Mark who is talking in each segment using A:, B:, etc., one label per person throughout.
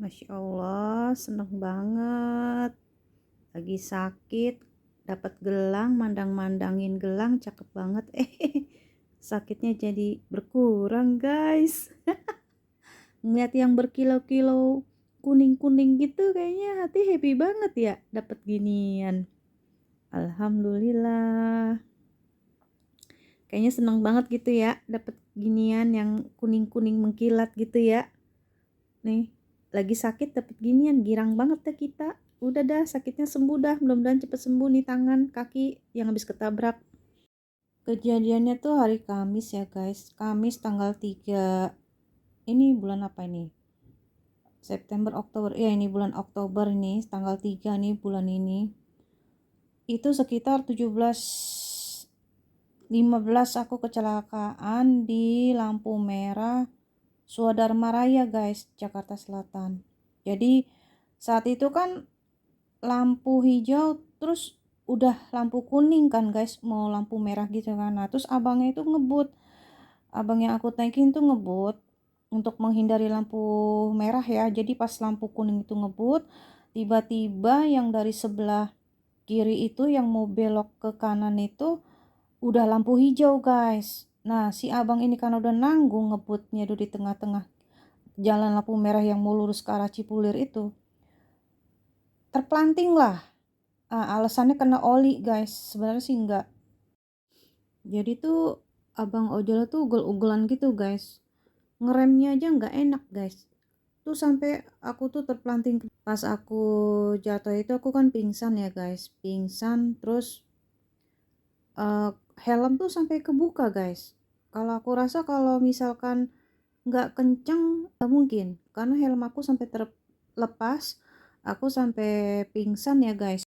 A: Masya Allah, seneng banget. Lagi sakit, dapat gelang, mandang-mandangin gelang, cakep banget. Sakitnya jadi berkurang, guys. Ngeliat yang berkilau-kilau kuning-kuning gitu, kayaknya hati happy banget ya, dapat ginian. Alhamdulillah. Kayaknya seneng banget gitu ya, dapat ginian yang kuning-kuning mengkilat gitu ya. Nih, lagi sakit dapet ginian, girang banget deh kita. Udah dah, sakitnya sembuh dah, mudah-mudahan cepet sembuh nih tangan kaki yang habis ketabrak. Kejadiannya tuh hari Kamis ya guys, Kamis tanggal 3. Ini bulan apa ini? September, Oktober, ya ini bulan Oktober, ini tanggal 3 nih bulan ini. Itu sekitar 17.15 aku kecelakaan di lampu merah Swadharma Raya guys, Jakarta Selatan. Jadi saat itu kan lampu hijau, terus udah lampu kuning kan guys, mau lampu merah gitu kan. Nah terus abangnya itu ngebut, abang yang aku naikin tuh ngebut untuk menghindari lampu merah ya. Jadi pas lampu kuning itu ngebut, tiba-tiba yang dari sebelah kiri itu yang mau belok ke kanan itu udah lampu hijau guys. Nah si abang ini kan udah nanggung ngebutnya tuh di tengah-tengah jalan lampu merah yang mau lurus ke arah Cipulir itu, terpelanting lah. Alasannya kena oli guys, sebenarnya sih enggak. Jadi tuh abang ojol tuh ugel-ugelan gitu guys, ngeremnya aja nggak enak guys. Tuh sampai aku tuh terpelanting. Pas aku jatuh itu aku kan pingsan ya guys, pingsan terus uh, helm tuh sampai kebuka guys. Kalau aku rasa kalau misalkan nggak kenceng nggak mungkin, karena helm aku sampai terlepas, aku sampai pingsan ya guys.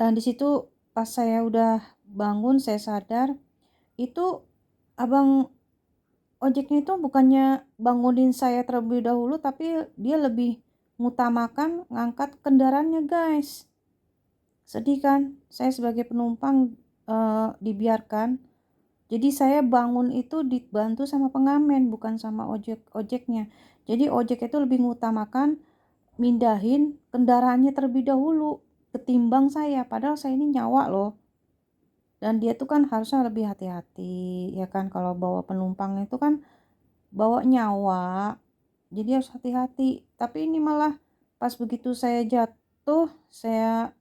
A: Dan di situ pas saya udah bangun, saya sadar itu abang ojeknya itu bukannya bangunin saya terlebih dahulu, tapi dia lebih mengutamakan ngangkat kendaraannya guys. Sedih kan, saya sebagai penumpang dibiarkan. Jadi saya bangun itu dibantu sama pengamen, bukan sama ojeknya. Jadi ojek itu lebih mengutamakan mindahin kendaraannya terlebih dahulu ketimbang saya, padahal saya ini nyawa loh. Dan dia tuh kan harusnya lebih hati-hati ya kan, kalau bawa penumpang itu kan bawa nyawa, jadi harus hati-hati. Tapi ini malah pas begitu saya jatuh, saya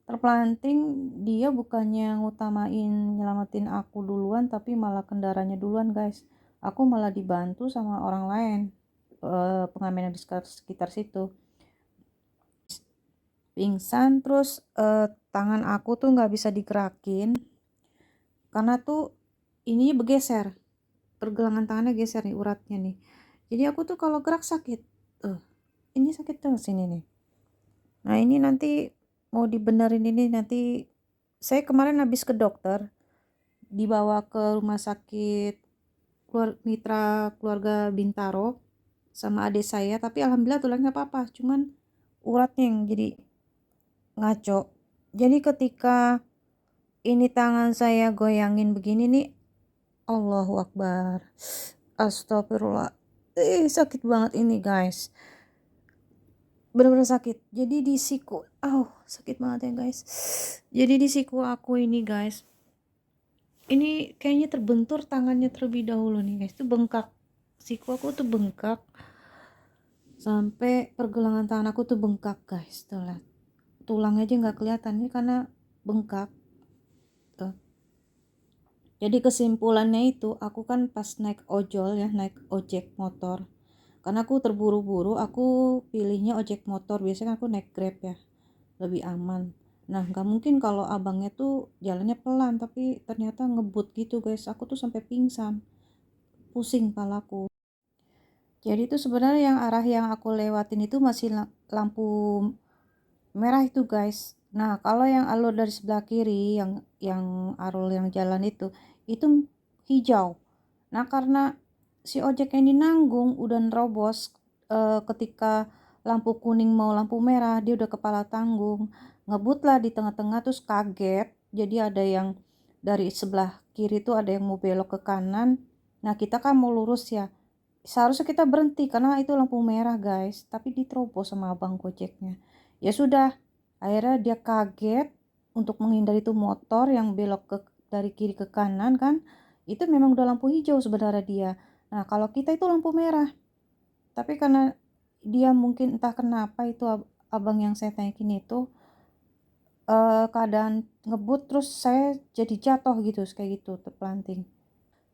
A: terpelanting, dia bukannya ngutamain nyelamatin aku duluan, tapi malah kendaraannya duluan guys. Aku malah dibantu sama orang lain, pengamen yang di sekitar situ. Pingsan terus, tangan aku tuh nggak bisa digerakin karena tuh ini bergeser, pergelangan tangannya geser nih, uratnya nih. Jadi aku tuh kalau gerak sakit, ini sakit tuh sini nih. Nah ini nanti mau dibenerin, ini nanti saya kemarin habis ke dokter, dibawa ke rumah sakit Mitra Keluarga Bintaro sama adik saya, tapi alhamdulillah tulangnya apa-apa, cuman uratnya yang jadi ngaco. Jadi ketika ini tangan saya goyangin begini nih, Allahu Akbar, astagfirullah, sakit banget ini guys, benar-benar sakit. Jadi di siku, sakit banget ya guys. Jadi di siku aku ini guys, ini kayaknya terbentur tangannya terlebih dahulu nih guys, itu bengkak, siku aku tuh bengkak sampai pergelangan tangan aku tuh bengkak guys, tuh lihat, tulang aja nggak kelihatan nih karena bengkak tuh. Jadi kesimpulannya itu, aku kan pas naik ojol ya, naik ojek motor, karena aku terburu-buru, aku pilihnya ojek motor. Biasanya aku naik Grab ya, lebih aman. Nah nggak mungkin kalau abangnya tuh jalannya pelan, tapi ternyata ngebut gitu guys, aku tuh sampai pingsan, pusing palaku. Jadi itu sebenarnya yang arah yang aku lewatin itu masih lampu merah itu guys. Nah kalau yang alur dari sebelah kiri, yang arul yang jalan itu hijau. Nah karena si ojek ini nanggung udah nerobos, ketika lampu kuning mau lampu merah, dia udah kepala tanggung, ngebut lah di tengah-tengah, terus kaget. Jadi ada yang dari sebelah kiri tuh ada yang mau belok ke kanan. Nah kita kan mau lurus ya, seharusnya kita berhenti karena itu lampu merah guys, tapi diterobos sama abang Gojeknya. Ya sudah, akhirnya dia kaget untuk menghindari itu motor yang belok ke dari kiri ke kanan kan. Itu memang udah lampu hijau sebenarnya dia. Nah, kalau kita itu lampu merah. Tapi karena dia mungkin entah kenapa itu abang yang saya taikin itu keadaan ngebut terus saya jadi jatuh gitu kayak gitu terpelanting.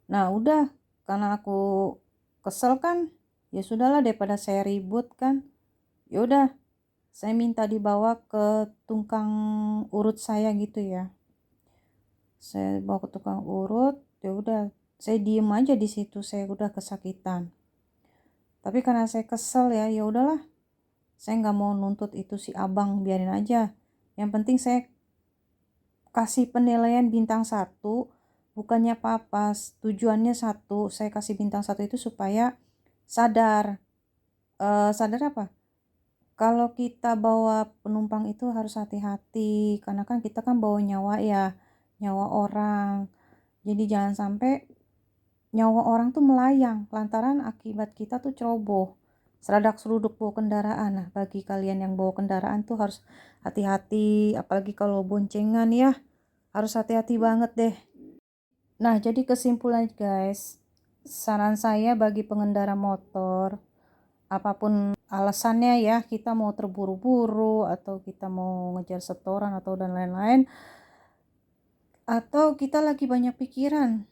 A: Nah udah, karena aku kesel kan, ya sudahlah daripada saya ribut kan, ya udah saya minta dibawa ke tukang urut saya gitu ya. Saya bawa ke tukang urut, ya udah saya diem aja di situ, saya udah kesakitan. Tapi karena saya kesel ya, ya udahlah, saya nggak mau nuntut itu si abang, biarin aja. Yang penting saya kasih penilaian bintang satu, bukannya apa-apa, tujuannya satu, saya kasih bintang satu itu supaya sadar. Sadar apa? Kalau kita bawa penumpang itu harus hati-hati, karena kan kita kan bawa nyawa ya, nyawa orang. Jadi jangan sampai nyawa orang tuh melayang lantaran akibat kita tuh ceroboh. Seradak seruduk bawa kendaraan. Nah, bagi kalian yang bawa kendaraan tuh harus hati-hati, apalagi kalau boncengan ya, harus hati-hati banget deh. Nah, jadi kesimpulan guys, saran saya bagi pengendara motor, apapun alasannya ya, kita mau terburu-buru atau kita mau ngejar setoran atau dan lain-lain, atau kita lagi banyak pikiran,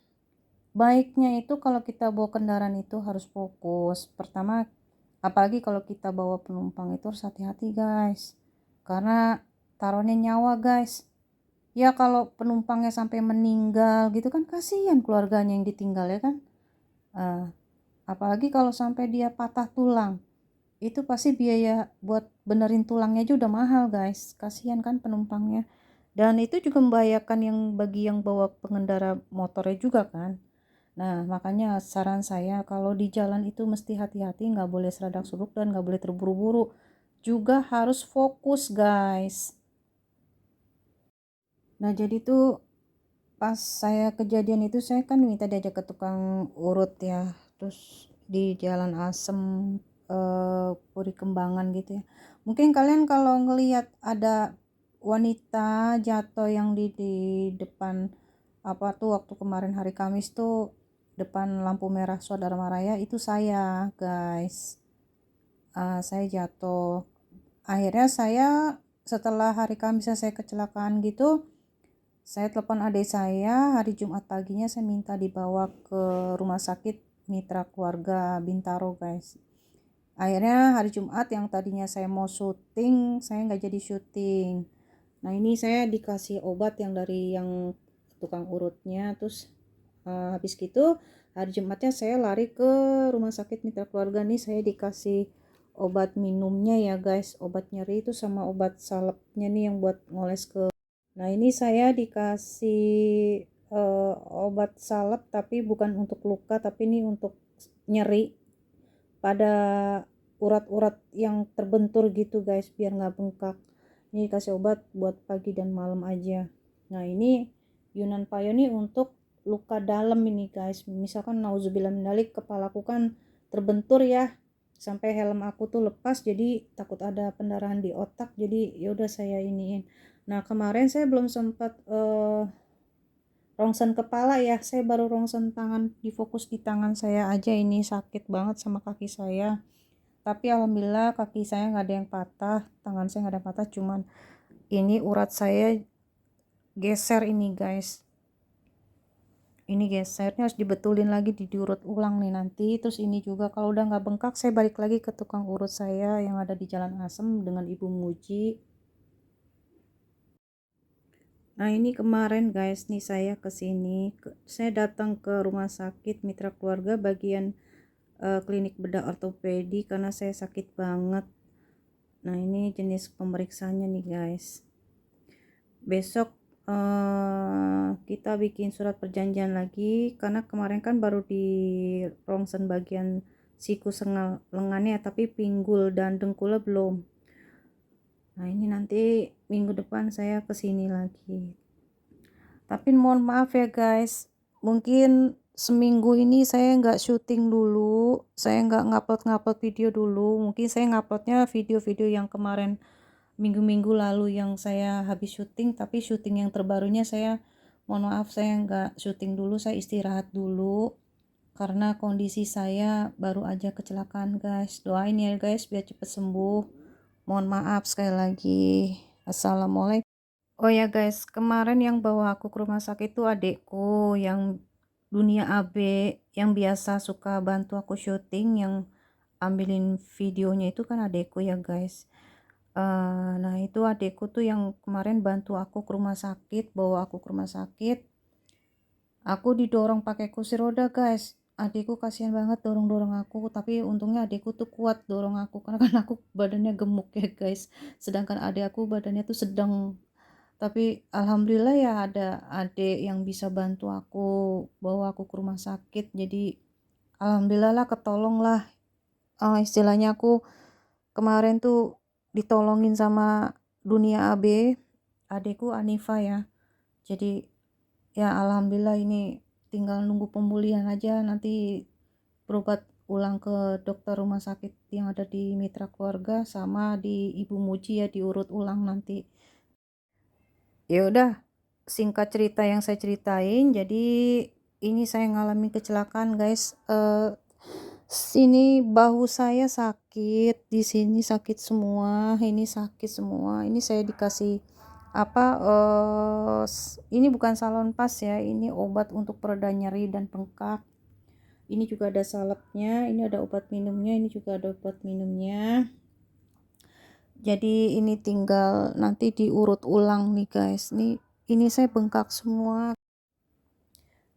A: baiknya itu kalau kita bawa kendaraan itu harus fokus. Pertama, apalagi kalau kita bawa penumpang itu harus hati-hati guys, karena taruhnya nyawa guys. Ya kalau penumpangnya sampai meninggal gitu kan kasihan keluarganya yang ditinggal ya kan. Eh, Apalagi kalau sampai dia patah tulang, itu pasti biaya buat benerin tulangnya aja udah mahal guys, kasihan kan penumpangnya. Dan itu juga membahayakan yang bagi yang bawa pengendara motornya juga kan. Nah makanya saran saya kalau di jalan itu mesti hati-hati, nggak boleh seradak seruduk dan nggak boleh terburu-buru, juga harus fokus guys. Nah jadi tuh pas saya kejadian itu saya kan minta diajak ke tukang urut ya, terus di Jalan Asem, Puri Kembangan gitu ya. Mungkin kalian kalau ngelihat ada wanita jatuh yang di depan apa tuh waktu kemarin hari Kamis tuh, depan lampu merah Saudara Maraya, itu saya guys. Saya jatuh, akhirnya saya setelah hari Kamis saya kecelakaan gitu, saya telepon adik saya hari Jumat paginya, saya minta dibawa ke rumah sakit Mitra Keluarga Bintaro guys. Akhirnya hari Jumat yang tadinya saya mau syuting, saya nggak jadi syuting. Nah ini saya dikasih obat yang dari yang tukang urutnya, terus habis gitu hari Jumatnya saya lari ke rumah sakit Mitra Keluarga nih, saya dikasih obat minumnya ya guys, obat nyeri itu sama obat salepnya nih yang buat ngoles ke. Nah, ini saya dikasih obat salep tapi bukan untuk luka, tapi ini untuk nyeri pada urat-urat yang terbentur gitu guys, biar nggak bengkak. Ini dikasih obat buat pagi dan malam aja. Nah, ini Yunan Payo nih untuk luka dalam ini guys. Misalkan nauzubillah minalik, kepalaku kan terbentur ya, sampai helm aku tuh lepas, jadi takut ada pendarahan di otak, jadi yaudah saya iniin. Nah kemarin saya belum sempat rongsen kepala ya, saya baru rongsen tangan, difokus di tangan saya aja, ini sakit banget sama kaki saya. Tapi alhamdulillah kaki saya nggak ada yang patah, tangan saya nggak ada yang patah, cuman ini urat saya geser ini guys. Ini gesernya harus dibetulin lagi, diurut ulang nih nanti. Terus ini juga kalau udah nggak bengkak, saya balik lagi ke tukang urut saya yang ada di Jalan Asem dengan Ibu Muji. Nah ini kemarin guys nih saya kesini, saya datang ke rumah sakit Mitra Keluarga bagian klinik bedah ortopedi karena saya sakit banget. Nah ini jenis pemeriksaannya nih guys. Besok kita bikin surat perjanjian lagi karena kemarin kan baru di rongsen bagian siku sengal lengannya, tapi pinggul dan dengkulnya belum. Nah ini nanti minggu depan saya kesini lagi. Tapi mohon maaf ya guys, mungkin seminggu ini saya nggak syuting dulu, saya nggak ngupload video dulu. Mungkin saya nguploadnya video-video yang kemarin minggu-minggu lalu yang saya habis syuting, tapi syuting yang terbarunya saya mohon maaf saya nggak syuting dulu, saya istirahat dulu karena kondisi saya baru aja kecelakaan guys. Doain ya guys biar cepet sembuh. Mohon maaf sekali lagi. Assalamualaikum. Oh ya guys, kemarin yang bawa aku ke rumah sakit itu adekku yang dunia AB, yang biasa suka bantu aku syuting, yang ambilin videonya itu kan adekku ya guys. Nah itu adekku tuh yang kemarin bantu aku ke rumah sakit, bawa aku ke rumah sakit. Aku didorong pakai kursi roda guys. Adekku kasihan banget dorong-dorong aku, tapi untungnya adekku tuh kuat dorong aku karena kan aku badannya gemuk ya guys. Sedangkan adek aku badannya tuh sedang, tapi alhamdulillah ya ada adik yang bisa bantu aku bawa aku ke rumah sakit, jadi alhamdulillah lah ketolong lah. Istilahnya aku kemarin tuh ditolongin sama dunia AB, adikku Anifa ya, jadi ya alhamdulillah ini tinggal nunggu pemulihan aja, nanti berobat ulang ke dokter rumah sakit yang ada di Mitra Keluarga sama di Ibu Muji ya, diurut ulang nanti. Ya udah, singkat cerita yang saya ceritain, jadi ini saya ngalamin kecelakaan guys. Sini bahu saya sakit, di sini sakit semua, ini sakit semua. Ini saya dikasih apa, ini bukan salon pas ya, ini obat untuk pereda nyeri dan bengkak. Ini juga ada salepnya, ini ada obat minumnya, ini juga ada obat minumnya. Jadi ini tinggal nanti diurut ulang nih guys. Ini saya bengkak semua.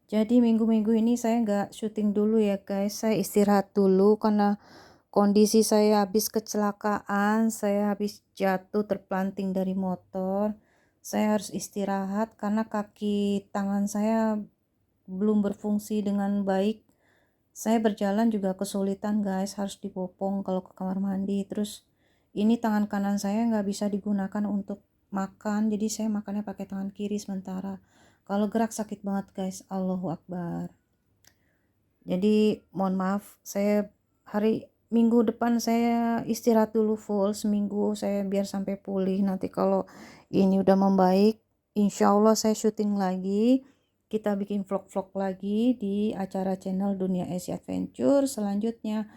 A: Jadi minggu-minggu ini saya nggak syuting dulu ya guys. Saya istirahat dulu karena kondisi saya habis kecelakaan. Saya habis jatuh terpelanting dari motor. Saya harus istirahat karena kaki tangan saya belum berfungsi dengan baik. Saya berjalan juga kesulitan guys, harus dibopong kalau ke kamar mandi. Terus ini tangan kanan saya nggak bisa digunakan untuk makan, jadi saya makannya pakai tangan kiri sementara. Kalau gerak sakit banget guys, Allahu Akbar. Jadi mohon maaf, saya hari minggu depan saya istirahat dulu full seminggu, saya biar sampai pulih. Nanti kalau ini udah membaik, insya Allah saya syuting lagi. Kita bikin vlog-vlog lagi di acara channel Dunia Asia Adventure selanjutnya.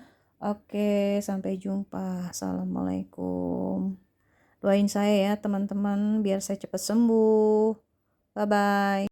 A: Oke, sampai jumpa. Assalamualaikum. Doain saya ya teman-teman biar saya cepat sembuh. Bye bye.